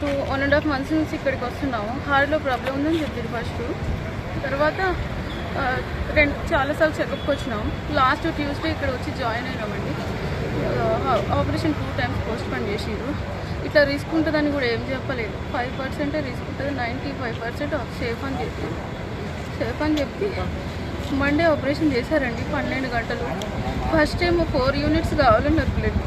1.5 months నుంచి ఇక్కడికి వస్తున్నాము. హార్ట్లో ప్రాబ్లం ఉందని చెప్పారు ఫస్ట్. తర్వాత చాలాసార్లు చెకప్కి వచ్చినాము. లాస్ట్ ట్యూస్డే ఇక్కడ వచ్చి జాయిన్ అయినామండి. ఆపరేషన్ 2 times పోస్ట్పోన్ చేసిరు. ఇట్లా రిస్క్ ఉంటుందని కూడా ఏం చెప్పలేదు. 5% రిస్క్ ఉంటుంది, 95% సేఫ్ అని చెప్పి మండే ఆపరేషన్ చేశారండి. 12 గంటలు. ఫస్ట్ ఏమో 4 units కావాలన్నారు బ్లడ్.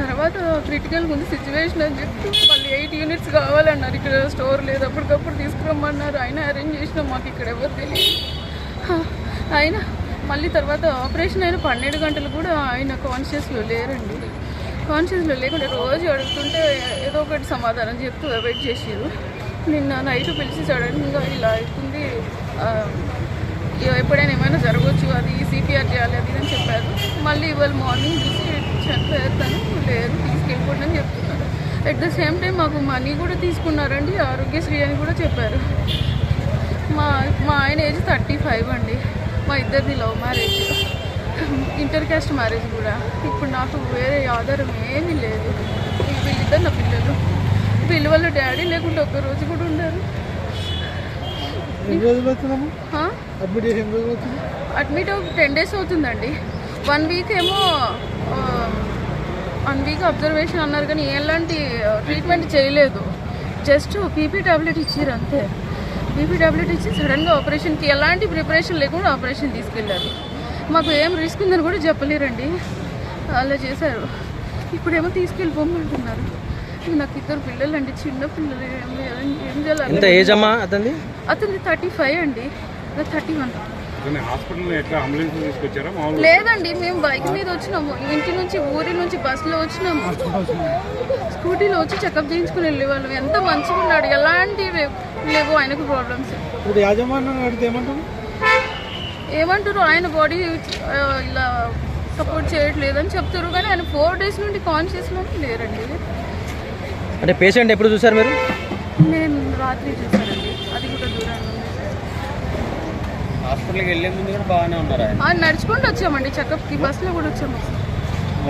తర్వాత క్రిటికల్గా ఉంది సిచ్యువేషన్ అని చెప్పి మళ్ళీ 8 units కావాలన్నారు. ఇక్కడ స్టోర్ లేదు, అప్పటికప్పుడు తీసుకురమ్మన్నారు. అయినా అరేంజ్ చేసినాం, మాకు ఇక్కడ ఎవరు తెలియదు. అయినా మళ్ళీ తర్వాత ఆపరేషన్ అయిన 12 గంటలు కూడా ఆయన కాన్షియస్లో లేరండి. కాన్షియస్లో లేకుండా రోజు అడుగుతుంటే ఏదో ఒకటి సమాధానం చెప్తూ వెయిట్ చేసారు. నిన్న నైట్ పిలిచి సడన్గా ఇలా అవుతుంది, ఎప్పుడైనా ఏమైనా జరగవచ్చు, అది CPR చేయాలి అది అని చెప్పారు. మళ్ళీ ఇవాళ మార్నింగ్ చూసి చనిపోతాను లేదు తీసుకెళ్ళిపోండి అని చెప్తున్నారు. అట్ ద సేమ్ టైం మాకు మనీ కూడా తీసుకున్నారండి, ఆరోగ్యశ్రీ అని కూడా చెప్పారు. మా ఆయన ఏజ్ 35 అండి. మా ఇద్దరిది love marriage, inter caste marriage కూడా. ఇప్పుడు నాకు వేరే ఆధారం ఏమీ లేదు. వీళ్ళిద్దరు నా పిల్లలు. వీళ్ళ వాళ్ళ డాడీ లేకుండా ఒక్కరోజు కూడా ఉండరు. అడ్మిట్ 10 days అవుతుందండి. 1 week ఏమో 1 week అబ్జర్వేషన్ అన్నారు, కానీ ఎలాంటి ట్రీట్మెంట్ చేయలేదు. జస్ట్ పీపీ టాబ్లెట్ ఇచ్చారు అంతే. పీపీ టాబ్లెట్ ఇచ్చి సడన్గా ఆపరేషన్కి ఎలాంటి ప్రిపరేషన్ లేకుండా ఆపరేషన్ తీసుకెళ్ళారు. మాకు ఏం రిస్క్ ఉందని కూడా చెప్పలేరండి, అలా చేశారు. ఇప్పుడేమో తీసుకెళ్ళిపోమంటున్నారు. నాకు 2 పిల్లలు అండి, చిన్న పిల్లలు. ఏం చేయాలి? అతని 35 అండి, 31. లేదండి, మేము బైక్ మీద వచ్చినాము. ఇంటి నుంచి ఊరి నుంచి బస్సులో వచ్చినాము. స్కూటీలో వచ్చి చెకప్ చేయించుకుని వెళ్ళేవాళ్ళం. ఎంత మంచిగా ఉన్నాడు, ఎలాంటివి లేవు ఆయనకు ప్రాబ్లమ్స్. ఏమంటారు, ఆయన బాడీ ఇలా సపోర్ట్ చేయట్లేదని చెప్తారు, కానీ ఆయన 4 days నుండి కాన్షియస్లోనే లేరండి. అంటే పేషెంట్ ఎప్పుడు చూసారు మీరు? నేను రాత్రి చూసానండి, అది కూడా దూరంగా. హాస్పిటల్కి వెళ్ళే ముందు కూడా బాగానే ఉన్నారు. నడుచుకుంటూ వచ్చామండి చెకప్కి, బస్సులో కూడా వచ్చాము.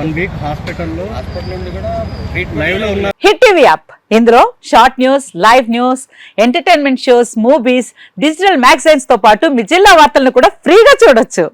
1 week హాస్పిటల్ నుండి కూడా లైవ్లో ఉన్నారు. హిట్ టీవీ యాప్, ఇందులో short news, live news, entertainment shows, movies, digital magazines తో పాటు మీ జిల్లా వార్తలను కూడా ఫ్రీగా చూడొచ్చు.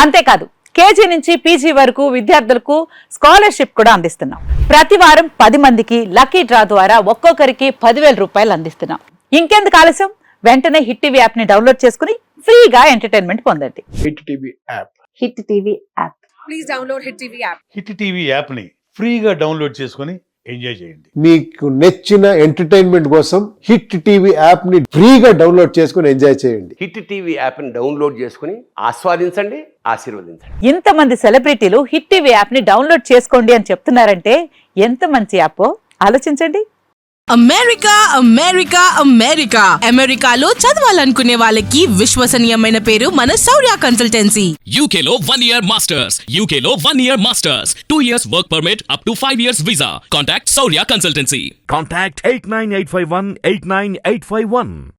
అంతేకాదు KG నుంచి PG వరకు విద్యార్థులకు స్కాలర్షిప్ కూడా అందిస్తున్నాం. ప్రతి వారం 10 మందికి లక్కీ డ్రా ద్వారా ఒక్కొక్కరికి 10,000 రూపాయలు అందిస్తున్నాం. ఇంకెందుకు ఆలస్యం, వెంటనే హిట్ టీవీ యాప్ ని డౌన్లోడ్ చేసుకుని ఫ్రీగా ఎంటర్టైన్మెంట్ పొందండి. Hit TV app. Hit TV app. Please download hit TV app. Hit TV app ని ఫ్రీగా డౌన్లోడ్ చేసుకుని ఎంజాయ్ చేయండి. మీకు నచ్చిన ఎంటర్టైన్మెంట్ కోసం హిట్ టీవీ యాప్ ని ఫ్రీగా డౌన్లోడ్ చేసుకుని ఎంజాయ్ చేయండి. హిట్ టీవీ యాప్ ని డౌన్లోడ్ చేసుకుని ఆస్వాదించండి, ఆశీర్వదించండి. ఇంతమంది సెలబ్రిటీలు హిట్ టీవీ యాప్ ని డౌన్లోడ్ చేసుకోండి అని చెప్తున్నారంటే ఎంత మంచి యాప్ ఆలోచించండి. అమెరికా అమెరికా అమెరికా అమెరికాలో చదవాలనుకునే వాళ్ళకి విశ్వసనీయమైన పేరు మన శౌర్య కన్సల్టెన్సీ. UK లో 1 year masters, UK లో 1 year masters, 2 years work permit up to 5 years visa. Contact Saurya Consultancy. Contact 89851 89851.